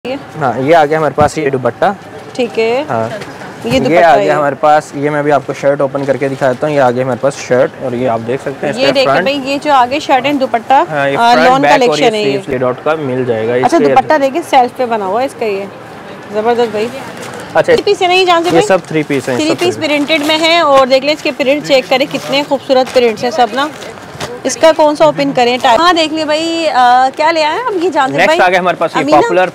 हाँ, ये आ गया हमारे पास ये दुपट्टा। ठीक है। हाँ, ये आ गया हमारे पास। ये मैं भी आपको शर्ट ओपन करके दिखाता हूँ। ये आ गया हमारे पास शर्ट, और ये आप देख सकते हैं। ये देखिए भाई, ये जो आगे shirt and dupatta lawn collection है, ये डॉट का मिल जाएगा। अच्छा, दुपट्टा देखिए सेल्फ पे बना हुआ है इसका, ये जबरदस्त भाई। अच्छा, 3 पीस है नहीं जानते? ये सब 3 पीस है। 3 पीस प्रिंटेड में है, और देख लें इसके प्रिंट चेक करें, कितने खूबसूरत प्रिंट्स हैं सब ना। इसका कौन सा ओपन करें? हाँ, देख ले भाई, क्या ले आए हम ये जानते हैं भाई। नेक्स्ट आ गया हमारे पास ये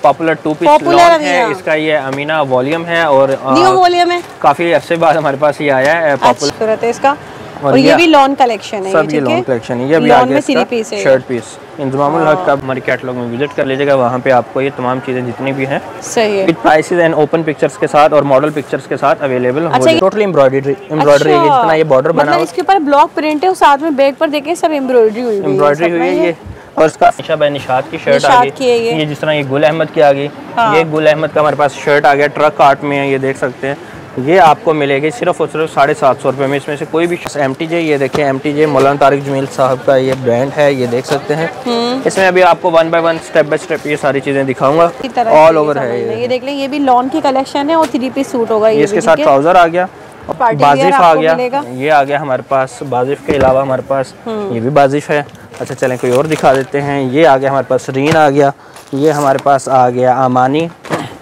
पॉपुलर 2 पीस लॉन है। इसका ये अमीना वॉल्यूम है, और न्यू वॉल्यूम है। काफी अरसे बाद हमारे पास ये आया है पॉपुलर है इसका, और ये भी लॉन कलेक्शन है। सब ये लॉन कलेक्शन है। ये भी आ गया इसका शर्ट पीस। इंजमामुल हक का हमारे कैटलॉग में विजिट कर लीजिएगा, वहाँ पे आपको ये तमाम चीजें जितनी भी हैं सही है with prices and open pictures के साथ और मॉडल पिक्चर्स के साथ अवेलेबल हो जाएगी। टोटली एम्ब्रॉयडरी जितना ये बॉर्डर बना है, इसके ऊपर ब्लॉक प्रिंट है, और साथ में बैक पर देखिए सब एम्ब्रॉयडरी हुई है ये। और इसका निशा बाय निशात की शर्ट आ गई। ये जिस तरह ये गुल अहमद की आ गई, ये गुल अहमद का हमारे पास शर्ट आ गया, ट्रक आर्ट में है, ये देख सकते हैं। ये आपको मिलेगी सिर्फ और सिर्फ 750 रुपये में। इसमें से कोई भी MTJ, ये देखिए MTJ मौलाना तारिक जमील साहब का ये ब्रांड है, ये देख सकते हैं। इसमें अभी आपको 1 बाय 1 स्टेप बाय स्टेप ये सारी चीजें दिखाऊंगा। ऑल ओवर है ये देख लें। ये भी लॉन की कलेक्शन है, और 3 पीस सूट होगा। ये इसके साथ ट्राउजर आ गया, बाजिफ आ गया, ये आ गया हमारे पास। बाजिफ के अलावा हमारे पास ये भी बाजिफ है। अच्छा, चलें कोई और दिखा देते हैं। ये आ गया हमारे पास रीन आ गया, ये हमारे पास आ गया अमानी,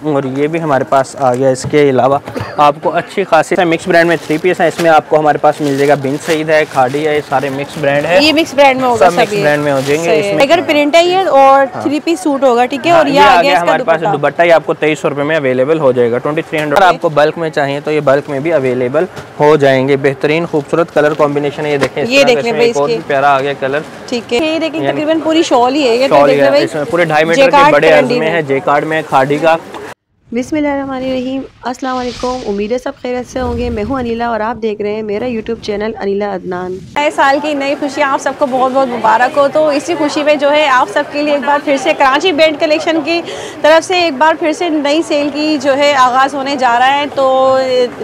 और ये भी हमारे पास आ गया। इसके अलावा आपको अच्छी खासी मिक्स ब्रांड में 3 पीस है। इसमें आपको हमारे पास मिल जाएगा बिन सईद है, खाड़ी है, ये सारे मिक्स ब्रांड है। ये मिक्स ब्रांड में होगा, सब मिक्स ब्रांड में हो जाएंगे। इसमें अगर प्रिंट है ये, और 3 पीस सूट होगा। ठीक है। और ये आ गया हमारे पास दुपट्टा, ये आपको 2300 रुपये में अवेलेबल हो जाएगा। 2300। आपको बल्क में चाहिए तो ये बल्क में भी अवेलेबल हो जाएंगे। बेहतरीन खूबसूरत कलर कॉम्बिनेशन है। ये देखें, ये देख लें, बहुत प्यारा आ गया कलर। ठीक है। ये देखें, तकरीबन पूरी शॉल ही है, इसमें पूरे 2.5 मीटर के बड़े अर्ज में है, जेकार्ड में, खाड़ी का। बिस्मिल्लाहिर्रहमानिर्रहीम, अस्सलाम वालेकुम। उम्मीद है सब खैरियत से होंगे। मैं हूं अनिला, और आप देख रहे हैं मेरा यूट्यूब चैनल अनिला अदनान। नए साल की नई खुशियाँ आप सबको बहुत बहुत मुबारक हो। तो इसी खुशी में जो है आप सबके लिए एक बार फिर से कराची ब्रांड कलेक्शन की तरफ से एक बार फिर से नई सेल की जो है आगाज़ होने जा रहा है। तो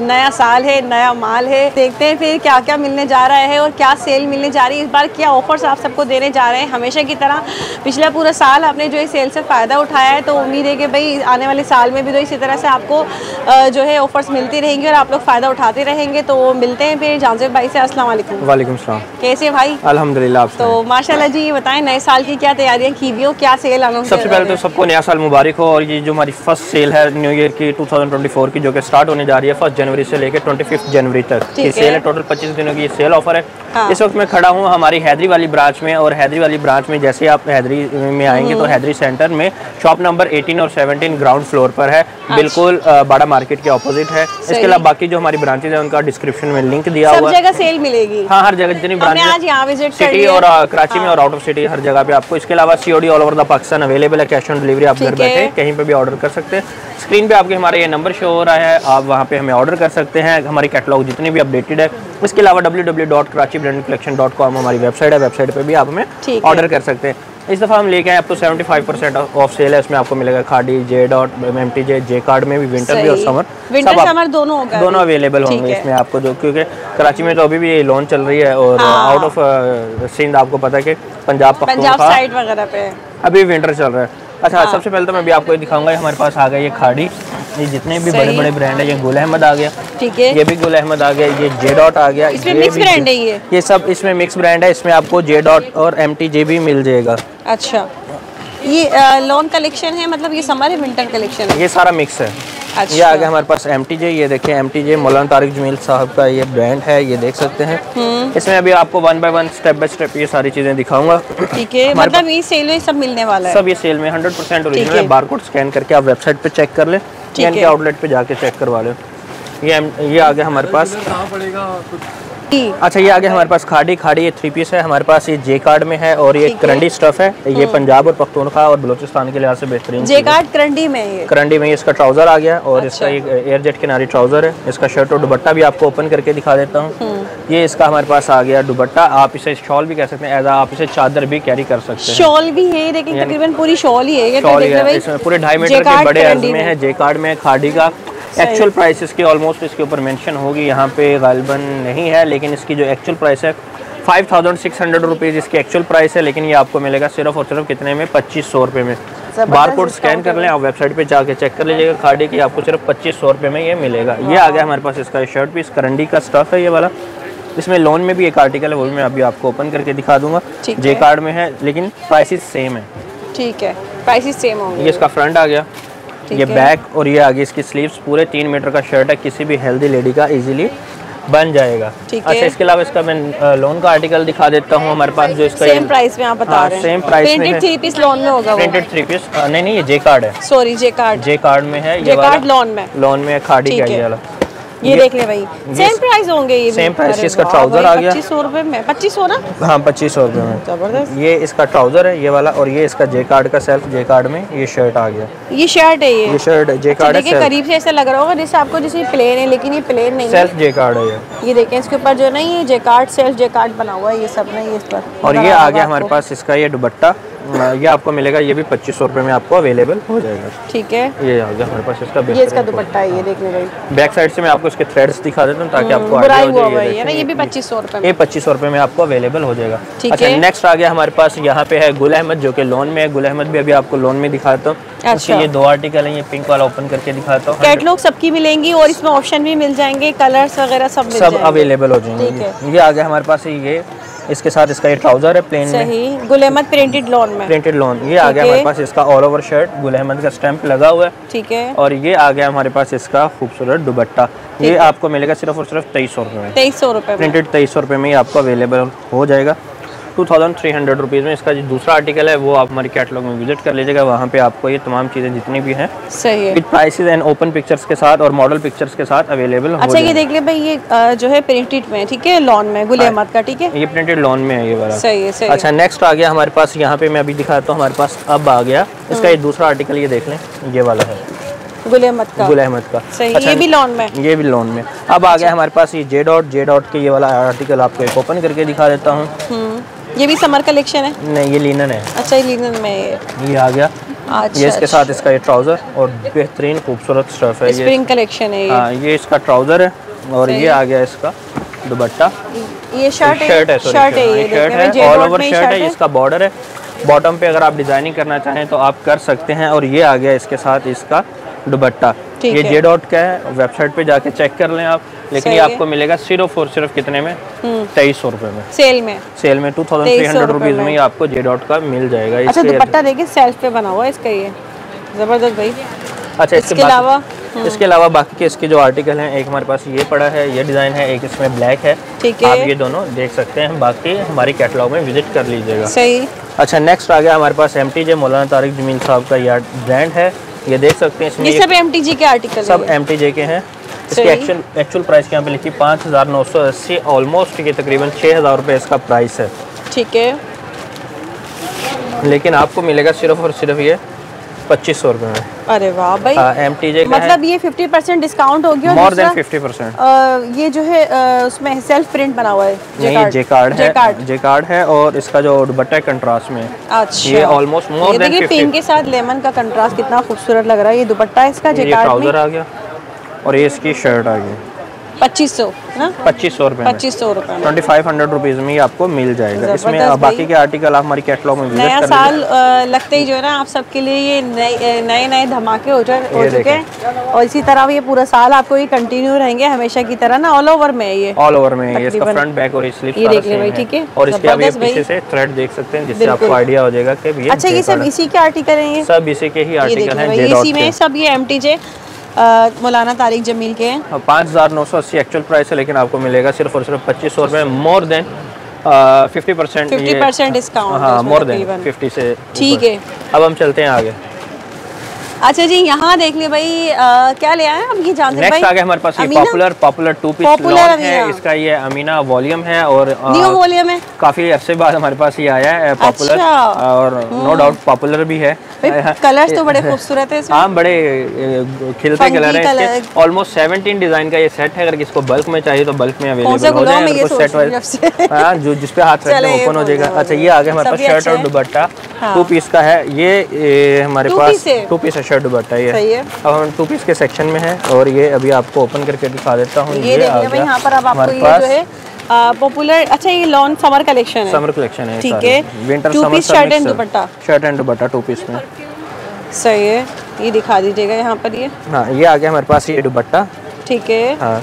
नया साल है, नया माल है, देखते हैं फिर क्या क्या मिलने जा रहा है, और क्या सेल मिलने जा रही है, इस बार क्या ऑफर्स आप सबको देने जा रहे हैं। हमेशा की तरह पिछला पूरा साल आपने जो है सेल से फ़ायदा उठाया है, तो उम्मीद है कि भाई आने वाले साल में भी तो इसी तरह से आपको जो है ऑफर्स मिलती रहेंगी, और आप लोग फ़ायदा उठाते रहेंगे। तो मिलते हैं फिर जांजिब भाई से। अस्सलाम वालेकुम। वालेकुम सलाम। कैसे भाई? अल्हम्दुलिल्लाह। तो माशाल्लाह जी, ये बताएं नए साल की क्या तैयारियां की हुई हो, क्या सेल आना? सबसे पहले तो सबको नया साल मुबारक हो। और ये जो हमारी फर्स्ट सेल है न्यू ईयर की 2024 की, जो कि स्टार्ट होने जा रही है 1 जनवरी से लेकर 25 जनवरी तक ये सेल है। टोटल 25 दिनों की ये सेल ऑफर है। इस वक्त मैं खड़ा हूँ हमारी हैदरी वाली ब्रांच में, और हैदरी वाली ब्रांच में जैसे आप हैदरी में आएंगे तो हैदरी सेंटर में शॉप नंबर 18 और 17 ग्राउंड फ्लोर पर है, बिल्कुल बाड़ा मार्केट के ऑपोजिट है। इसके अलावा बाकी जो हमारी ब्रांचेज है उनका डिस्क्रिप्शन में लिंक दिया हुआ है। सब जगह सेल मिलेगी। हाँ, हर जगह जितनी ब्रांच सिटी और कराची में और आउट ऑफ सिटी हर जगह पे आपको। इसके अलावा COD all over the Pakistan available है। कैश ऑन डिलीवरी आप घर बैठे कहीं पे भी ऑर्डर कर सकते हैं। स्क्रीन पे आपके हमारा ये नंबर शो हो रहा है, आप वहाँ पे हमें ऑर्डर कर सकते हैं। हमारी कैटलॉग जितनी भी अपडेटेड है। इसके अलावा www.karachibrandcollection.com हमारी वेबसाइट है, वेबसाइट पे भी आप हमें ऑर्डर कर सकते हैं। इस दफ़ा हम लेके आए अब तो 75% ऑफ सेल है। इसमें आपको मिलेगा खाड़ी, MTJ, जेकार्ड में भी विंटर भी और समर दोनों अवेलेबल होंगे इसमें आपको। जो क्योंकि कराची में तो अभी भी लोन चल रही है, और आउट ऑफ सिंध आपको पता है कि पंजाब साइड वगैरह पे अभी विंटर चल रहा है। अच्छा, सबसे पहले तो मैं भी आपको दिखाऊंगा। हमारे पास आ गया ये खाड़ी, ये जितने भी बड़े बड़े ब्रांड है। ये गुल अहमद आ गया, ठीक है, ये भी गुल अहमद आ गया, ये J-Dot आ गया, इसमें मिक्स ब्रांड है। ये सब इसमें मिक्स ब्रांड है। इसमें आपको J-Dot और MTJ भी मिल जाएगा। अच्छा, ये लॉन कलेक्शन है, मतलब ये समर है विंटर कलेक्शन है, ये सारा मिक्स है। अच्छा। ये आ गया हमारे पास MTJ, ये देखें MTJ मौलाना तारिक जमील साहब का ये ब्रांड है, ये देख सकते हैं। इसमें अभी आपको 1 बाय 1 स्टेप बाय स्टेप ये सारी चीजें दिखाऊंगा। ठीक है, मतलब ये सेल में सब मिलने वाला है। सब ये सेल में 100% ओरिजिनल है। बारकोड स्कैन करके आप वेबसाइट पे चेक कर लें, इनके आउटलेट पे जाके चेक करवा लें। ये आ गया हमारे पास। अच्छा, ये आ गया हमारे पास खाड़ी, ये 3 पीस है हमारे पास। ये जेकार्ड में है, और ये करंडी स्टफ है। ये पंजाब और पख्तूनख्वा और बलोचिस्तान के लिहाज से बेहतरीन जेकार्ड करंडी में इसका ट्राउजर आ गया, और इसका एक एयर जेट किनारी ट्राउजर है। इसका शर्ट और दुपट्टा भी आपको ओपन करके दिखा देता हूँ। ये इसका हमारे पास आ गया दुपट्टा, आप इसे शॉल भी कह सकते हैं, आप इसे चादर भी कैरी कर सकते हैं। शॉल भी है, लेकिन तकरीबन पूरी शॉल ही है। इसमें पूरे 2.5 मीटर के बड़े अर्ज में है, जेकार्ड में, खाड़ी का। एक्चुअल प्राइस इसकी ऑलमोस्ट इसके ऊपर मेंशन होगी, यहाँ पे गालिबन नहीं है, लेकिन इसकी जो एक्चुअल प्राइस है 5600 रुपीज़ इसकी एक्चुअल प्राइस है। लेकिन ये आपको मिलेगा सिर्फ और सिर्फ कितने में? 2500 रुपये में। बारकोड स्कैन कर लें, आप वेबसाइट पे जाके चेक कर लीजिएगा खाड़ी की, आपको सिर्फ 2500 रुपये में ये मिलेगा। ये आ गया हमारे पास इसका शर्ट पीस, करंडी का स्टफ है ये वाला। इसमें लोन में भी एक आर्टिकल है, वो भी मैं अभी आपको ओपन करके दिखा दूंगा। जे कार्ड में है लेकिन प्राइसेस सेम है। ठीक है, प्राइसेस सेम होंगे। ये इसका फ्रंट आ गया, ये बैक और ये आगे इसकी स्लीव्स, पूरे 3 मीटर का शर्ट है, किसी भी हेल्दी लेडी का इजीली बन जाएगा। अच्छा, इसके अलावा इसका मैं लोन का आर्टिकल दिखा देता हूँ। हमारे पास जो इसका सेम प्राइस में आप बता रहे हैं, सेम प्राइस में प्रिंटेड 3 पीस लोन में होगा। प्रिंटेड 3 पीस नहीं, ये जे कार्ड है। सॉरी, जे कार्ड में है, ये कार्ड लोन में खाड़ी का ये वाला। ये देख ले भाई, सेम प्राइस होंगे ये, सेम प्राइस। इसका ट्राउजर आ गया 2500 रुपए में। 2500 ना? हाँ, 2500 रुपए में। जबरदस्त। ये इसका ट्राउजर है ये वाला, और ये इसका जे कार्ड का सेल्फ जे कार्ड में ये शर्ट आ गया। ये शर्ट है, ये शर्ट जे कार्ड है। देखिए करीब से ऐसा लग रहा होगा जैसे आपको जैसे प्लेन है, लेकिन ये प्लेन नहीं है, सेल्फ जे कार्ड है ये देखें इसके ऊपर जो नहीं ये जे कार्ड, सेल्फ जे कार्ड बना हुआ है, ये सब नहीं इस पर। और ये आ गया हमारे पास इसका ये दुपट्टा, ये आपको मिलेगा, ये भी 2500 रुपए में आपको अवेलेबल हो जाएगा। ठीक है, ये आ गया हमारे पास इसका, ये इसका दुपट्टा है, ये देख ले भाई। बैक साइड से मैं आपको इसके थ्रेड्स दिखा देता हूँ ताकि आपको आइडिया हो जाए। ये भी 2500 रुपए में, ये 2500 रुपए में आपको अवेलेबल हो जाएगा। अच्छा, नेक्स्ट आ गया हमारे पास, यहाँ पे है गुल अहमद जो कि लोन में है। गुल अहमद भी अभी आपको लोन में दिखाता हूँ। अच्छा, ये 2 आर्टिकल है, ये पिंक वाला ओपन करके दिखाता हूँ। कैटलॉग सबकी मिलेंगी और इसमें ऑप्शन भी मिल जाएंगे, कलर्स वगैरह सब अवेलेबल हो जाएंगे। ये आ गया हमारे पास, ये इसके साथ इसका ये ट्राउजर है प्लेन में, गुल अहमद प्रिंटेड लोन। ये आ गया हमारे पास इसका all over shirt, Gul Ahmed का स्टैंप लगा हुआ है। ठीक है, और ये आ गया हमारे पास इसका खूबसूरत दुपट्टा, ये आपको मिलेगा सिर्फ और सिर्फ 2300 रुपये में। 2300 रुपये प्रिंटेड 2300 रुपये में आपको अवेलेबल हो जाएगा। 2300 रुपीज़ में इसका जो दूसरा आर्टिकल है वो आप हमारे कैटलॉग में विजिट कर लीजिएगा, वहाँ पे आपको ये तमाम चीज़ें जितनी भी हैं सही है, with prices and open pictures के साथ और मॉडल पिक्चर्स के साथ अवेलेबल। अच्छा, ये देख ले भाई, ये जो है प्रिंटेड में, ठीक है, लॉन में, गुल अहमद का, ठीक है, ये प्रिंटेड लॉन में है ये वाला। सही है, सही। अच्छा, नेक्स्ट आ गया हमारे पास, यहाँ पे मैं अभी दिखाता हूँ, हमारे पास अब आ गया इसका ये दूसरा आर्टिकल, ये देख लें, ये वाला है गुल अहमद का। सही, अच्छा, ये भी लोन में, ये भी लोन में। अब आ गया हमारे पास ये जे डॉट के ये वाला आर्टिकल, आपको एक ओपन करके दिखा देता हूँ। ये भी समर कलेक्शन है? नहीं, ये लिनन है। अच्छा, ये लिनन में ये आ गया। अच्छा, ये इसके साथ इसका ये ट्राउजर और बेहतरीन खूबसूरत स्टफ है, स्प्रिंग कलेक्शन है ये। हाँ, ये इसका ट्राउजर है और ये आ गया इसका दुपट्टा। ये शर्ट है, शर्ट है, ऑल ओवर शर्ट है, इसका बॉर्डर है। बॉटम पे अगर आप डिजाइनिंग करना चाहें तो आप कर सकते हैं। और ये आ गया इसके साथ इसका दुपट्टा, ये जे डॉट का है, वेबसाइट पे जाके चेक कर लें आप। लेकिन ये आपको मिलेगा सिर्फ और सिर्फ कितने में? 2300 रुपए में, सेल में 2300 रुपीज में आपको जे डॉट का मिल जाएगा। अच्छा, दुपट्टा देखिए सेल्फ पे बना हुआ है इसका, ये जबरदस्त भाई। अच्छा, इसके अलावा बाकी के इसके जो आर्टिकल हैं, एक हमारे पास ये पड़ा है, ये डिजाइन है, एक इसमें ब्लैक है, ठीक है, आप ये दोनों देख सकते हैं। बाकी हमारी कैटलॉग में विजिट कर लीजिएगा। सही। अच्छा, नेक्स्ट आ गया हमारे पास MTJ मौलाना तारिक जमील साहब का ये ब्रांड है, ये देख सकते हैं। इसमें ये सब MTJ के आर्टिकल, सब MTJ के हैं। इसकी एक्चुअल प्राइस यहाँ पे लिखी 5980, ऑलमोस्ट ये तकरीबन 6000 रुपये इसका प्राइस है, ठीक है, लेकिन आपको मिलेगा सिर्फ और सिर्फ ये 2500 रुपये में। अरे वाह भाई, MTJ मतलब ये 50% डिस्काउंट हो गया, मोर देन 50%। ये जो है उसमें सेल्फ प्रिंट बना हुआ है, जे कार्ड है और इसका जो दुपट्टा है कंट्रास्ट में। अच्छा, ये ऑलमोस्ट मोर देन 50। पिंक के साथ लेमन का कंट्रास्ट कितना खूबसूरत लग रहा है। ये दुपट्टा है इसका, जे कार्ड ट्राउजर आ गया और ये इसकी शर्ट आ गई। 2500 ना? 2500 रुपये 2500 रुपीज़ में आपको मिल जाएगा। इसमें बाकी के आर्टिकल आप हमारी कैटलॉग में विजिट कर लीजिए। नया साल लगते ही जो है ना आप सबके लिए ये नए धमाके हो चुके हैं, और इसी तरह ये पूरा साल आपको ये कंटिन्यू रहेंगे हमेशा की तरह ना। ऑल ओवर में ये इसका फ्रंट बैक और स्लीव ये देख ले, ठीक है। और इसके आप पीछे से थ्रेड देख सकते हैं, जिससे आपको आइडिया हो जाएगा कि अच्छा, ये सब इसी के आर्टिकल हैं, ये सब इसी के ही आर्टिकल हैं, इसी में सब ये MTJ मौलाना तारिक जमील के हैं। 5980 एक्चुअल प्राइस है, लेकिन आपको मिलेगा सिर्फ और सिर्फ 2500 रुपये, मोर देन 50% डिस्काउंट। हाँ, मोर देन 50 से, ठीक है। अब हम चलते हैं आगे। अच्छा जी, यहाँ देख ले भाई, क्या ले आए हम ये जानते हैं। नेक्स्ट आ गया हमारे पास ये पॉपुलर 2 पीस लॉन है। इसका ये अमीना वॉल्यूम है और न्यू वॉल्यूम है, काफी अरसे बाद हमारे पास ये आया है पॉपुलर। अच्छा। और नो डाउट पॉपुलर भी है। कलर्स तो बड़े खूबसूरत है इसमें। हाँ, बड़े खिलते कलर है। ऑलमोस्ट 17 डिजाइन का ये सेट है। अगर किसको बल्क में चाहिए तो बल्क में अवेलेबल हो जाएगा, सेट वाइज। हाँ, जो जिस पे हाथ रखते हैं ओपन हो जाएगा। अच्छा, ये आ गया हमारे पास शर्ट और दुपट्टा 2 पीस का है। ये हमारे पास 2 पीस शर्ट दुपट्टा ये है। अब हम 2 पीस के सेक्शन में है और ये अभी आपको ओपन करके दिखा देता हूँ। ये यहाँ पर अब आपको ये जो है पॉपुलर, अच्छा ये लॉन समर कलेक्शन है, समर कलेक्शन है, ठीक है। Winter 2 piece shirt and dupatta 2 piece में। सही है, ये दिखा दीजिएगा यहाँ पर ये। हाँ, ये आ गया हमारे पास ये दुपट्टा। ठीक है। हाँ,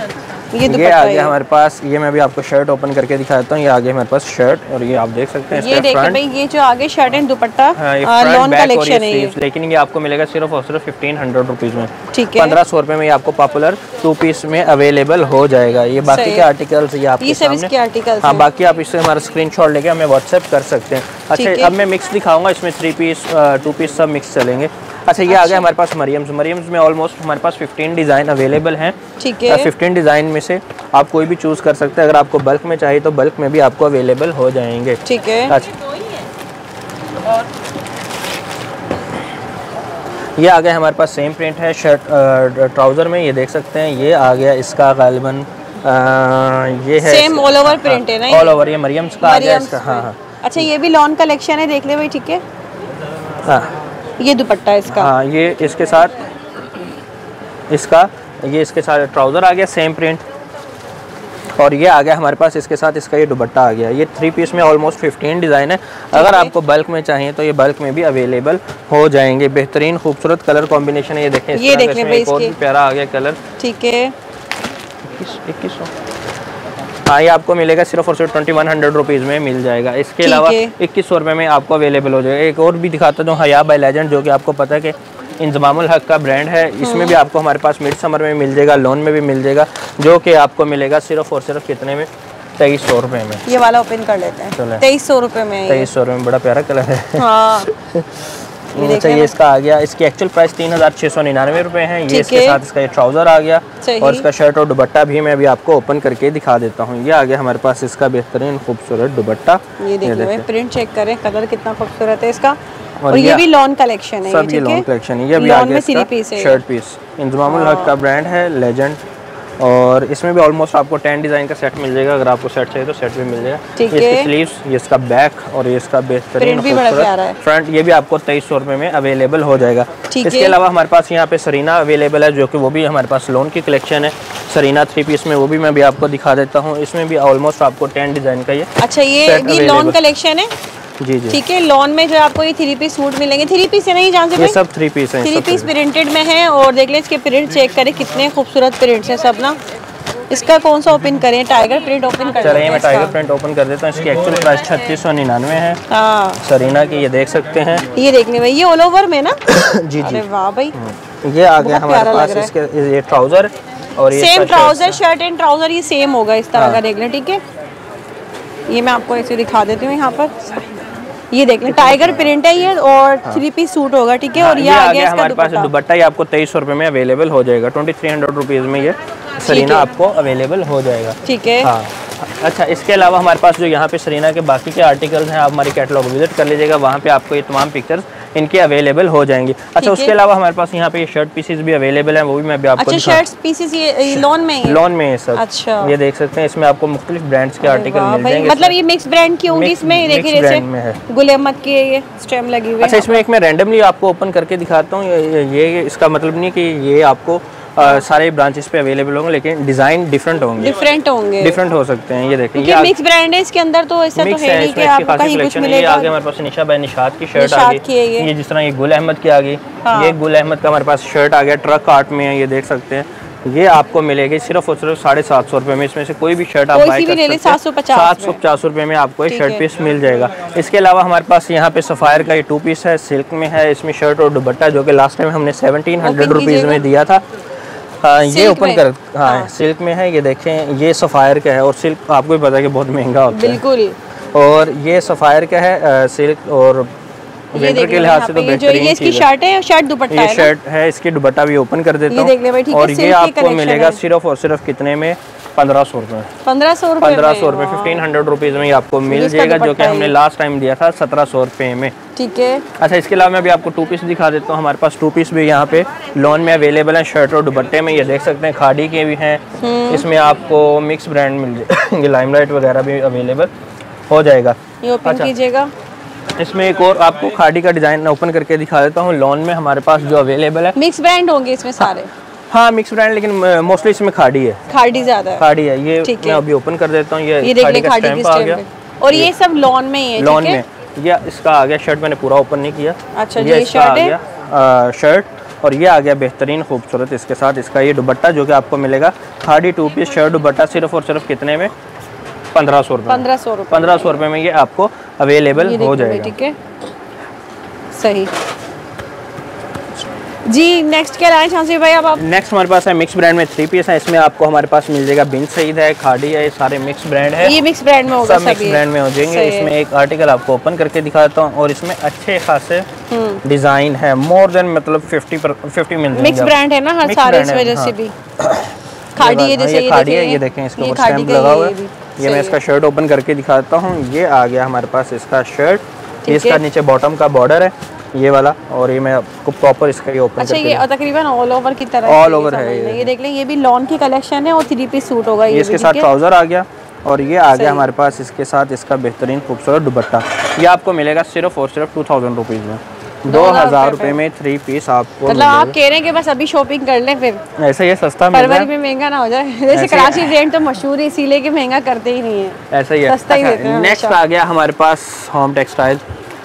ये आ गया हमारे पास। ये मैं भी आपको शर्ट ओपन करके दिखा देता हूँ। ये आ गया हमारे पास शर्ट, और ये आप देख सकते हैं। ये देखिए भाई, ये जो आगे shirt and dupatta lawn collection है ये। लेकिन ये आपको मिलेगा सिर्फ और सिर्फ 1500 रुपीज में। ठीक है। 1500 रुपए में ये आपको पॉपुलर 2 पीस में अवेलेबल हो जाएगा। ये बाकी के आर्टिकल्स ये आपके सामने। हाँ, बाकी आप इससे हमारा स्क्रीनशॉट लेके हमें व्हाट्सएप कर सकते हैं। अच्छा, अब मैं मिक्स दिखाऊंगा, इसमें 3 पीस 2 पीस सब मिक्स चलेंगे। अच्छा, ये आ गया हमारे पास मरियम्स में ऑलमोस्ट हमारे पास 15 डिज़ाइन अवेलेबल हैं। ठीक है। 15 डिज़ाइन में से आप कोई भी चूज़ कर सकते हैं। अगर आपको बल्क में चाहिए तो बल्क में भी आपको अवेलेबल हो जाएंगे। ठीक है। अच्छा, ये आ गया हमारे पास सेम प्रिंट है शर्ट ट्राउज़र में, ये देख सकते हैं। ये आ गया इसका गालिबन ये है सेम ऑल ओवर प्रिंट है ना, ऑल ओवर। ये मरियम्स का आ गया इसका। हाँ। अच्छा, ये भी लॉन कलेक्शन है, देख ले भाई। ठीक है। हाँ, ये दुपट्टा है इसका। हाँ, ये इसके साथ इसके साथ ट्राउज़र आ गया सेम प्रिंट, और ये आ गया हमारे पास इसके साथ इसका ये दुपट्टा आ गया। ये 3 पीस में ऑलमोस्ट 15 डिज़ाइन है। अगर आपको बल्क में चाहिए तो ये बल्क में भी अवेलेबल हो जाएंगे। बेहतरीन खूबसूरत कलर कॉम्बिनेशन है। ये देखें, ये देखने भाई, बहुत ही प्यारा आ गया कलर। ठीक है। 2100। हाँ, ये आपको मिलेगा सिर्फ और सिर्फ 2100 रुपीज़ में मिल जाएगा। इसके अलावा 2100 रुपये में आपको अवेलेबल हो जाएगा। एक और भी दिखाता हूँ, हया बाय लेजेंड, जो कि आपको पता है कि इंजमामुल हक का ब्रांड है। इसमें भी आपको हमारे पास मिड समर में मिल जाएगा, लोन में भी मिल जाएगा, जो कि आपको मिलेगा सिर्फ और सिर्फ कितने में? 2300 रुपये में। ये वाला ओपन कर लेते हैं। 2300 रुपये में। 2300 रुपये में, बड़ा प्यारा कलर है। हाँ। अच्छा, ये इसका आ गया। इसकी एक्चुअल प्राइस 3699 रुपये है। ये इसके साथ इसका ये ट्राउज़र आ गया, और इसका शर्ट और दुपट्टा भी मैं अभी आपको ओपन करके दिखा देता हूँ। ये आ गया हमारे पास इसका बेहतरीन खूबसूरत दुपट्टा। ये देखिए, प्रिंट चेक करें, कलर कितना खूबसूरत है इसका। और ये भी लॉन कलेक्शन है। सब ये लॉन कलेक्शन है। ये भी आ गया शर्ट पीस, इंजमामुल हक का ब्रांड है, लेजेंड। और इसमें भी ऑलमोस्ट आपको 10 डिज़ाइन का सेट मिल जाएगा। अगर आपको सेट चाहिए तो सेट भी मिल जाएगा। इसके स्लीव्स, ये इसका बैक, और ये इसका बेहतरीन फ्रंट, ये भी आपको 2300 रुपये में अवेलेबल हो जाएगा। इसके अलावा हमारे पास यहाँ पे सरीना अवेलेबल है, जो कि वो भी हमारे पास लोन की कलेक्शन है। सरीना 3 पीस में, वो भी मैं भी आपको दिखा देता हूँ। इसमें भी ऑलमोस्ट आपको 10 डिज़ाइन का ये। अच्छा, ये लॉन कलेक्शन है। जी जी, ठीक है। लॉन में जो आपको ये 3 पीस सूट मिलेंगे। 3 पीस है नहीं, जान से ये सब 3 पीस हैं। 3 पीस प्रिंटेड में है, और देख लें इसके प्रिंट चेक करें, कितने खूबसूरत प्रिंट्स हैं सब ना। इसका कौन सा ओपन करें? टाइगर प्रिंट ओपन कर चलिए, मैं टाइगर प्रिंट ओपन कर देता हूँ। इसकी एक्चुअल प्राइस 3699 है। हाँ, सरीना की, ये देख सकते हैं। ये देखने में, ये ऑल ओवर में ना। जी जी, वाह भाई, ये आ गया हमारे पास इसके ये ट्राउजर, और ये same trouser, shirt and trouser ये सेम होगा इस तरह का। देख लें। ठीक है, ये मैं आपको ऐसे दिखा देती हूँ यहाँ पर। ये देख लें, टाइगर प्रिंट है ये, और 3 पीस सूट होगा। ठीक है। और ये आ गया हमारे पास दुपट्टा, ये आपको 2300 रुपये में अवेलेबल हो जाएगा। 2300 रुपीज़ में ये सरीना आपको अवेलेबल हो जाएगा। ठीक है। हाँ। अच्छा, इसके अलावा हमारे पास जो यहाँ पे सरीना के बाकी के आर्टिकल्स हैं, आप हमारी कैटलॉग विजिट कर लीजिएगा, वहाँ पे आपको ये तमाम पिक्चर्स इनके अवेलेबल हो जाएंगी। अच्छा, उसके अलावा हमारे पास यहाँ पे ये शर्ट पीसेस भी अवेलेबल हैं, वो भी मैं भी आपको अच्छा, शर्ट पीसेस ये लॉन में है। लॉन में है सर। अच्छा, ये देख सकते हैं, इसमें आपको मुख्तलिफ ब्रांड्स के आर्टिकल मिल जाएंगे। मतलब ये मिक्स ब्रांड की होंगी इसमें। देखिए, जैसे गुल अहमद की ये स्टेम लगी हुई है। अच्छा, इसमें एक मैं रैंडमली आपको ओपन करके दिखाता हूँ। ये इसका मतलब नहीं कि ये आपको सारे ब्रांचेस पे अवेलेबल होंगे, लेकिन डिजाइन डिफरेंट होंगे, डिफरेंट हो सकते हैं। ये देखिए, ये मिक्स ब्रांड है इसके अंदर, तो ऐसा तो है नहीं कि आपको कहीं कुछ मिलेगा। आगे हमारे पास निशा बाय निशात की शर्ट आ गई। ये जिस तरह ये गुल अहमद की आ गई, ये गुल अहमद का हमारे पास शर्ट आ गया, ट्रक आर्ट में है। ये देख सकते हैं, ये आपको मिलेगी सिर्फ और सिर्फ 750 रुपये में। इसमें से कोई भी शर्ट आप बाय कर सकते हैं। 750 रुपये में आपको ये शर्ट पीस मिल जाएगा। इसके अलावा हमारे पास यहाँ पे सफायर का ये 2 पीस है, सिल्क में है। इसमें शर्ट और दुपट्टा, जो कि लास्ट टाइम हमने 1700 रुपीज़ में दिया था। ये ओपन कर, हाँ, सिल्क में है। ये देखें, ये सफायर का है, और सिल्क आपको भी पता है कि बहुत महंगा होता है। बिल्कुल। और ये सफायर का है सिल्क, और विंटर के लिहाज से तो बेहतरीन ये इसकी शर्ट है, शर्ट दुपट्टा है। ये शर्ट है, इसकी दुपट्टा भी ओपन कर देता हूँ। और ये आपको मिलेगा सिर्फ और सिर्फ कितने में? 1500 रुपये। 1500 रुपये 1500 रुपीज़ में आपको मिल जाएगा, जो कि हमने लास्ट टाइम दिया था 1700 रुपये में। ठीक है। अच्छा, इसके अलावा मैं भी आपको 2 पीस दिखा देता हूँ। हमारे पास 2 पीस भी यहाँ पे लॉन में अवेलेबल हैं, शर्ट और दुपट्टे में। ये देख सकते हैं, खाड़ी के भी हैं। इसमें आपको मिक्स ब्रांड मिल जाएंगे, लाइमलाइट वगैरह भी अवेलेबल हो जाएगा। ये ओपन कीजिएगा। इसमें एक और आपको खाड़ी का डिज़ाइन ओपन करके दिखा देता हूँ। लॉन में हमारे पास जो अवेलेबल है, मिक्स ब्रांड होंगे इसमें सारे। हाँ, मिक्स ब्रांड, लेकिन मोस्टली इसमें खाड़ी है। खाड़ी ज्यादा है। खाड़ी है। ये मैं अभी ओपन कर देता हूँ। ये खाड़ी का स्टैम्प आ गया, और ये सब लॉन में ही है। लॉन में, ये इसका आ गया शर्ट, मैंने पूरा ओपन नहीं किया। अच्छा, ये शर्ट है। शर्ट और ये आ गया बेहतरीन खूबसूरत इसके साथ इसका ये दुपट्टा जो कि आपको मिलेगा खादी 2 पीस शर्ट दुपट्टा सिर्फ और सिर्फ कितने में 1500 रुपये 1500 रुपये में ये आपको अवेलेबल हो जाएगा। ठीक है सही जी। नेक्स्ट क्या लाए चांसी भाई अब आप? नेक्स्ट हमारे पास है मिक्स ब्रांड में 3 पीस है। इसमें आपको हमारे पास मिल जाएगा बिन सईद है, खादी है, ये सारे मिक्स ब्रांड है। ये मिक्स ब्रांड में होगा, सब मिक्स ब्रांड में हो जाएंगे। इसमें एक आर्टिकल आपको ओपन करके दिखाता हूँ और इसमें अच्छे खासे डिजाइन है, मोर देन मतलब 50 मिल जाएंगे। मिक्स ब्रांड है ना हर सारे, इस वजह से भी खादी है। जैसे खादी है, ये देखें इसके ऊपर स्टैम्प लगा हुआ है। ये मैं इसका शर्ट ओपन करके दिखाता हूँ। ये आ गया हमारे पास इसका शर्ट, इसका नीचे बॉटम का बॉर्डर है ये वाला और ये मैं आपको प्रॉपर इसका ये ओपन करके। ये तकरीबन ऑल ओवर की तरह ऑल ओवर है। ये देख लें, ये भी लॉन की कलेक्शन है और 3 पीस सूट होगा। ये इसके साथ ट्राउजर आ गया और ये आ गया हमारे पास इसके साथ इसका बेहतरीन खूबसूरत दुपट्टा। ये आपको मिलेगा सिर्फ और सिर्फ 2000 रुपीज़ में, 2000 रुपए में 3 पीस आपको। मतलब आप कह रहे हैं कि बस अभी शॉपिंग कर लें, फिर ऐसा ये सस्ता फरवरी में महंगा ना हो जाए। जैसे कराची रेंट तो मशहूर है इसीलिए कि महंगा करते ही नहीं है, ऐसा ही है। सस्ता ही देते हैं। नेक्स्ट आ गया हमारे पास होम टेक्सटाइल।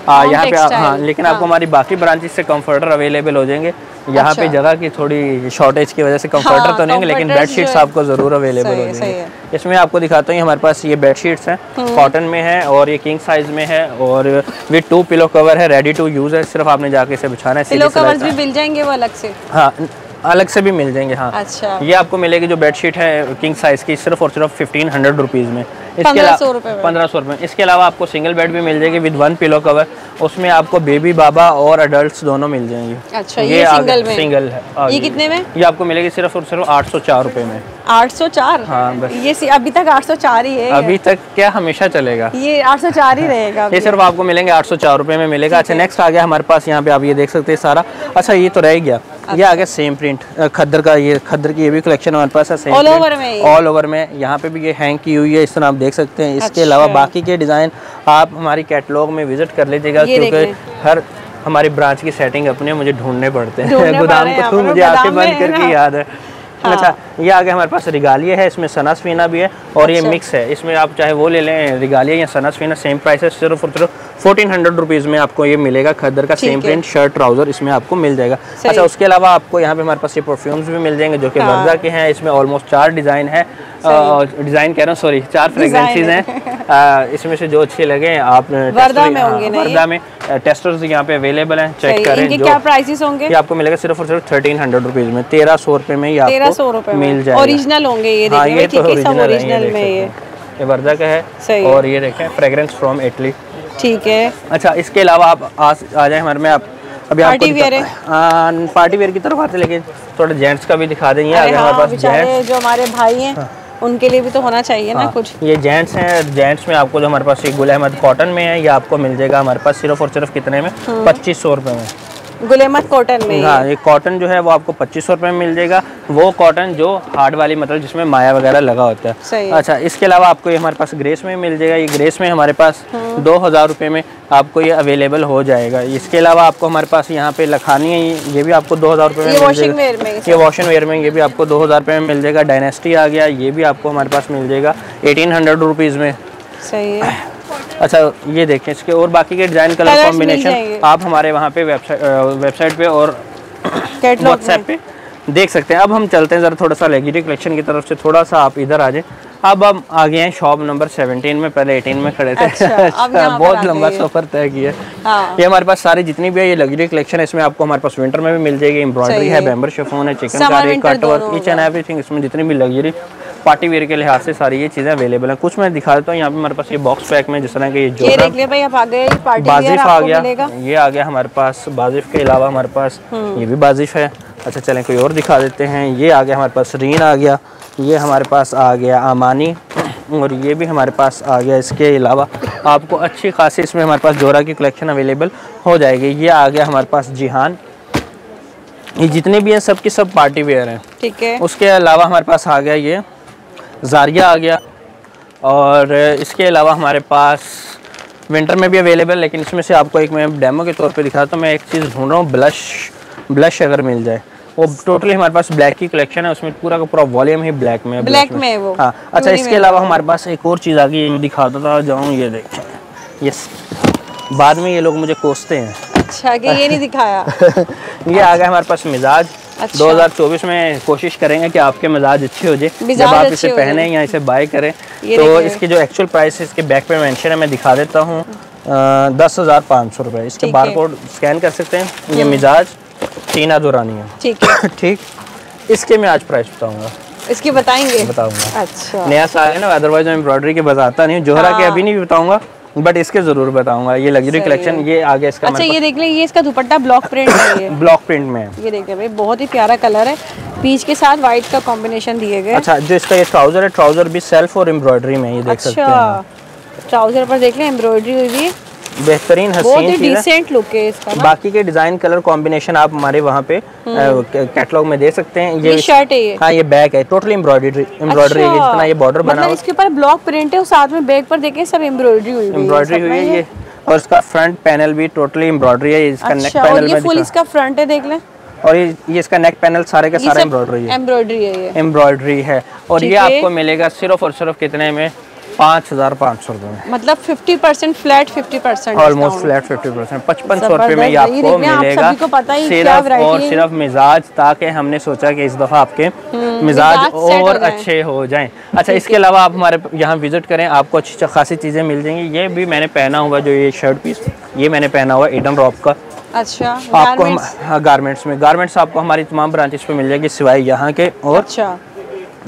यहाँ पे हाँ, लेकिन आपको हमारी बाकी ब्रांचेस से कंफर्टर अवेलेबल हो जाएंगे। यहाँ पे जगह की थोड़ी शॉर्टेज की वजह से कंफर्टर तो नहीं होंगे, लेकिन बेडशीट्स आपको जरूर अवेलेबल हो जाएंगे। इसमें आपको दिखाता हूँ हमारे पास ये बेडशीट्स हैं, कॉटन में है और ये किंग साइज में है और विद 2 पिलो कवर है, रेडी टू यूज है। सिर्फ आपने जाके इसे बिछाना है। पिलो कवर्स भी मिल जाएंगे वो अलग से? हाँ अलग से भी मिल जाएंगे। हाँ अच्छा। ये आपको मिलेगी जो बेडशीट है किंग साइज की सिर्फ और सिर्फ 1500 रुपीज़ में। इसके 1500 रुपये। इसके अलावा आपको सिंगल बेड भी मिल जाएगी विद 1 पिलो कवर, उसमें आपको बेबी बाबा और अडल्ट दोनों मिल जाएंगे। अच्छा ये सिंगल है। ये कितने में? ये आपको मिलेगी सिर्फ और सिर्फ 804 रुपये में। 804? हाँ बस ये अभी तक 804 ही है। अभी तक क्या हमेशा चलेगा, ये 804 ही रहेगा। ये सिर्फ आपको मिलेंगे 804 रुपये में मिलेगा। अच्छा नेक्स्ट आ गया हमारे पास यहाँ पे, आप ये देख सकते हैं सारा। अच्छा ये तो रह गया, ये आ गया सेम प्रिंट खद्दर का। ये खद्दर की ये भी कलेक्शन हमारे पास है सेम ऑल ओवर में। ऑल ओवर में यहाँ पे भी ये हैंग की हुई है, इस तरह आप देख सकते हैं। इसके अलावा बाकी के डिज़ाइन आप हमारी कैटलॉग में विजिट कर लीजिएगा, क्योंकि हर हमारी ब्रांच की सेटिंग अपने मुझे ढूंढने पड़ते हैं। गोदाम को मुझे आंखें बंद करके याद है। हाँ। अच्छा ये आगे हमारे पास रिगालिया है, इसमें सना सफीना भी है और ये मिक्स है। इसमें आप चाहे वो ले लें रिगालिया या सना सफीना, सेम प्राइस है, सिर्फ और सिर्फ 1400 रुपीज़ में आपको ये मिलेगा। खद्दर का सेम प्रिंट शर्ट ट्राउजर इसमें आपको मिल जाएगा। अच्छा उसके अलावा आपको यहाँ पे हमारे पास ये परफ्यूम्स भी मिल जाएंगे जो कि वर्दा के हैं। इसमें ऑलमोस्ट 4 डिज़ाइन है, डिज़ाइन कह रहा हूँ सॉरी 4 फ्रेग्रेंसेज हैं। इसमें से जो अच्छे लगे आप वर्दा में टेस्टर्स यहाँ पे अवेलेबल हैं, चेक करें। इनके क्या प्राइसेस होंगे? ये आपको मिलेगा सिर्फ और सिर्फ 1300 रुपीज़ में, 1300 रुपये में ये आपको मिल जाएगा। ओरिजिनल होंगे ये, हाँ ये तो ओरिजिनल में ये वर्दा का है और ये देखें फ्रेग्रेंस फ्रॉम इटली। ठीक है। अच्छा इसके अलावा आप आ जाए हमारे में, आप अभी पार्टी वेयर पार्टी वेयर की तरफ आते, लेकिन थोड़ा जेंट्स का भी दिखा देंगे। आगे हमारे पास जेंट्स जो हमारे भाई हैं उनके लिए भी तो होना चाहिए ना कुछ। ये जेंट्स हैं, जेंट्स में आपको जो हमारे पास ये गुल अहमद कॉटन में है, ये आपको मिल जाएगा हमारे पास सिर्फ और सिर्फ कितने में? 2500 रुपये में। गुल अहमद कॉटन में? हाँ ये कॉटन जो है वो आपको 2500 रुपये में मिल जाएगा। वो कॉटन जो हार्ड वाली मतलब जिसमें माया वगैरह लगा होता है। सही। अच्छा इसके अलावा आपको ये हमारे पास ग्रेस में मिल जाएगा। ये ग्रेस में हमारे पास 2000 रुपये में आपको ये अवेलेबल हो जाएगा। इसके अलावा आपको हमारे पास यहाँ पे लखानी है, ये भी आपको 2000 रुपये में मिल जाएगा। ये वॉशिंग वेयर में ये भी आपको 2000 रुपये में मिल जाएगा। डायनेस्टी आ गया, ये भी आपको हमारे पास मिल जाएगा 1800 रुपीज़ में। सही है। अच्छा ये देखें इसके और बाकी के डिज़ाइन कलर कॉम्बिनेशन आप हमारे वहाँ पे वेबसाइट पे और व्हाट्सएप पे देख सकते हैं। अब हम चलते हैं ज़रा थोड़ा सा लेगरी कलेक्शन की तरफ से, थोड़ा सा आप इधर आ जाएं। अब हम आ गए हैं शॉप नंबर 17 में, पहले 18 में खड़े थे। अच्छा, बहुत लंबा सफ़र तय किया। हाँ। ये हमारे पास सारी जितनी भी है ये लग्जरी कलेक्शन है। इसमें आपको हमारे पास विंटर में भी मिल जाएगी, एम्ब्रॉयडरी है, बैम्बर शिफॉन है, chikankari, cut work, each and everything. इसमें जितनी भी लग्जरी पार्टी वेयर के लिहाज से सारी ये चीज़ें अवेलेबल हैं। कुछ मैं दिखा देता हूँ यहाँ पे हमारे पास ये बॉक्स पैक में, जिस तरह के ये बाजिफ आ गया, ये आ गया हमारे पास। बाजिफ के अलावा हमारे पास ये भी बाजिफ है। अच्छा चलें कोई और दिखा देते हैं। ये आ गया हमारे पास रीन आ गया, ये हमारे पास आ गया आमानी और ये भी हमारे पास आ गया। इसके अलावा आपको अच्छी खासी इसमें हमारे पास जोरा की कलेक्शन अवेलेबल हो जाएगी। ये आ गया हमारे पास जिहान, ये जितने भी हैं सब की सब पार्टी वेयर हैं। ठीक है। उसके अलावा हमारे पास आ गया ये जारिया आ गया और इसके अलावा हमारे पास विंटर में भी अवेलेबल, लेकिन इसमें से आपको एक मैं डेमो के तौर पे दिखाता हूँ। मैं एक चीज़ ढूंढ रहा हूँ, ब्लश अगर मिल जाए। वो टोटली हमारे पास ब्लैक की कलेक्शन है, उसमें पूरा का पूरा वॉल्यूम ही ब्लैक में है वो। हाँ अच्छा इसके अलावा हमारे पास एक और चीज़ आ गई, दिखाता था जाऊँ। ये देखें, ये बाद में ये लोग मुझे कोसते हैं। अच्छा कि ये नहीं दिखाया। ये आ गया हमारे पास मिजाज। 2024 में कोशिश करेंगे कि आपके मिजाज अच्छे हो जाए जब आप इसे पहने या इसे बाय करें। तो इसकी जो एक्चुअल प्राइस है इसके बैक पे मेंशन है, मैं दिखा देता हूँ। 10,500 रुपये। इसके बारकोड स्कैन कर सकते हैं। ये मिजाज टीना दुरानी है। ठीक है। ठीक, इसके मैं आज प्राइस बताऊंगा। इसकी बताएंगे? बताऊंगा। अच्छा, नया साल है ना, अदरवाइज मैं एम्ब्रॉयडरी के बताता नहीं हूँ। जोहरा के अभी नहीं बताऊंगा, बट इसके जरूर बताऊंगा। ये लग्जरी कलेक्शन ये आगे इसका। अच्छा, ये देख लें, ये इसका दुपट्टा ब्लॉक प्रिंट है। ब्लॉक प्रिंट में ये देखिए भाई, बहुत ही प्यारा कलर है, पीच के साथ व्हाइट का कॉम्बिनेशन दिए गए। अच्छा, जो इसका ये ट्राउजर है, ट्राउजर भी सेल्फ और एम्ब्रॉयडरी में, ये देख सकते हैं। ट्राउजर पर देख लें एम्ब्रॉयडरी हुई है, बेहतरीन हसीन चीज़ है। डिसेंट लुक है इसका ना। बाकी के डिजाइन कलर कॉम्बिनेशन आप हमारे वहाँ पे कैटलॉग में दे सकते हैं। ये शर्ट है ये? हाँ, ये बैग है, टोटली एम्ब्रॉयडरी है। जितना ये बॉर्डर बना मतलब इसके ऊपर ब्लॉक प्रिंट है और साथ में बैग पर देखें सब एम्ब्रॉयडरी हुई है ये। और इसका फ्रंट पैनल भी टोटली एम्ब्रॉयडरी है। इसका नेक पैनल ये फुल इसका फ्रंट है, देख लें। और ये इसका नेक पैनल सारे का सारा एम्ब्रॉयडरी है। ये एम्ब्रॉयडरी है। और ये आपको मिलेगा सिर्फ और सिर्फ कितने में? 5,500 रुपए में। मतलब 50% फ्लैट, 50% ऑलमोस्ट फ्लैट 50%। 5500 रुपए में ये आपको मिलेगा सिर्फ और सिर्फ मिजाज, ताकि हमने सोचा कि इस दफा आपके मिजाज और अच्छे हो जाएं। अच्छा, इसके अलावा आप हमारे यहाँ विजिट करें, आपको अच्छी खासी चीजें मिल जाएंगी। ये भी मैंने पहना हुआ, जो ये शर्ट पीस ये मैंने पहना हुआ ईडन रॉब का। अच्छा, आपको हाँ, गारमेंट्स में, गारमेंट्स आपको हमारी तमाम ब्रांचेस पे मिल जाएगी सिवाय यहाँ के और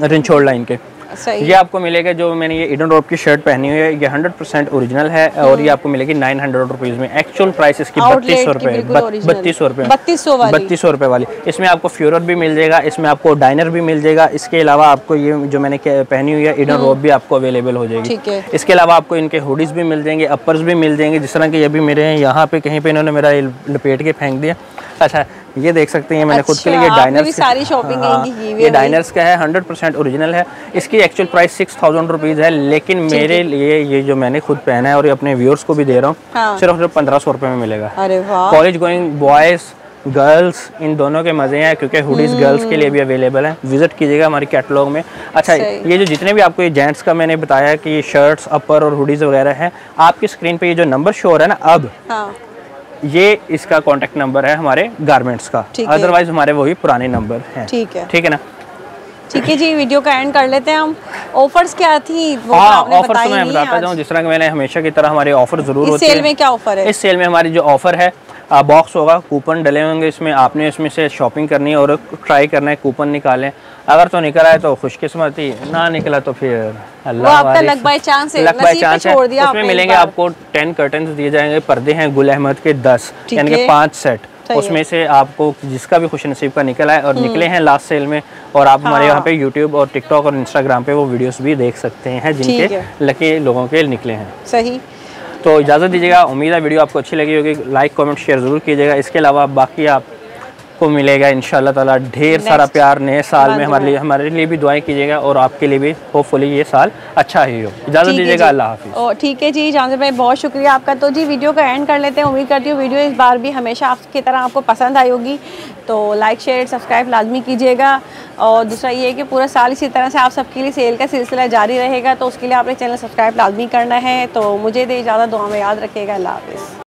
रिंचोड़ लाइन के। ये आपको मिलेगा, जो मैंने ये ईडन रॉब की शर्ट पहनी हुई है, ये 100% ओरिजिनल है। और ये आपको मिलेगी 900 रुपीज़ में। एक्चुअल प्राइस इसकी 3200 रुपये, 3200 रुपये, 3200 रुपये वाली। इसमें आपको फ्यूरर भी मिल जाएगा, इसमें आपको डाइनर भी मिल जाएगा। इसके अलावा आपको ये जो मैंने पहनी हुई है ईडन रॉब भी आपको अवेलेबल हो जाएगी। इसके अलावा आपको इनके हुडीज भी मिल जाएंगे, अपर्स भी मिल जाएंगे। जिस तरह के ये भी मेरे हैं, यहाँ पे कहीं पे इन्होंने मेरा लपेट के फेंक दिया। अच्छा, ये देख सकते हैं, मैंने खुद के लिए ये डाइनर्स, सारी शॉपिंग ये डाइनर्स का है, 100% ओरिजिनल है। इसकी एक्चुअल प्राइस 6,000 रुपीज़ है, लेकिन मेरे लिए ये जो मैंने खुद पहना है और अपने व्यूअर्स को भी दे रहा हूँ, सिर्फ 1500 रुपये में मिलेगा। College going boys girls in दोनों के मज़े हैं, क्योंकि हुडीज गर्ल्स के लिए भी अवेलेबल हैं। विजिट कीजिएगा हमारी कैटलॉग में। अच्छा, ये जो जितने भी आपको ये जेंट्स का मैंने बताया कि ये शर्ट्स, अपर और हुडीज वगैरह हैं, आपकी स्क्रीन पे ये जो नंबर शो हो रहा है ना अब, ये इसका कॉन्टेक्ट नंबर है हमारे गारमेंट्स का। अदरवाइज हमारे वही पुराने नंबर हैं। ठीक है ना। ठीक है जी, वीडियो का एंड कर लेते हैं हम। ऑफर्स क्या थी वो आपने बताई नहीं? मैं बताता जाऊँ, जिस तरह कि मैंने हमेशा की तरह हमारे ऑफर जरूर होते हैं। इस सेल में क्या ऑफर है? इस सेल में हमारी जो ऑफर है, बॉक्स होगा, कूपन डले होंगे इसमें, आपने इसमें से शॉपिंग करनी है और ट्राई करना है, कूपन निकालें। अगर तो निकल आए तो खुशकिस्मती, ना निकला तो फिर अल्लाह लक बाय चांस है। उसमें मिलेंगे आपको 10 कर्टन्स दिए जाएंगे, पर्दे हैं गुल अहमद के 10, यानी कि 5 सेट। उसमें से आपको जिसका भी खुश नसीब का निकल आए, और निकले हैं लास्ट सेल में। और आप हमारे यहाँ पे यूट्यूब और टिकटॉक और इंस्टाग्राम पे वो वीडियोस भी देख सकते हैं जिनके लकी लोगों के निकले हैं। सही, तो इजाज़त दीजिएगा। उम्मीद है वीडियो आपको अच्छी लगी होगी। लाइक कमेंट शेयर ज़रूर कीजिएगा। इसके अलावा बाकी आपको मिलेगा इंशाल्लाह ताला ढेर सारा प्यार नए साल में। हमारे लिए भी दुआएं कीजिएगा और आपके लिए भी होपफुली ये साल अच्छा ही हो। इजाज़त दीजिएगा, अल्लाह हाफिज़। ठीक है जी, जान भाई बहुत शुक्रिया आपका। तो जी वीडियो का एंड कर लेते हैं। उम्मीद करती हूँ वीडियो इस बार भी हमेशा आपकी तरह आपको पसंद आई होगी। तो लाइक शेयर सब्सक्राइब लाजमी कीजिएगा। और दूसरा ये है कि पूरा साल इसी तरह से आप सबके लिए सेल का सिलसिला जारी रहेगा, तो उसके लिए आपने चैनल सब्सक्राइब लाजमी करना है। तो मुझे दे इजाज़त, दुआ में याद रखिएगा। अल्लाह हाफिज़।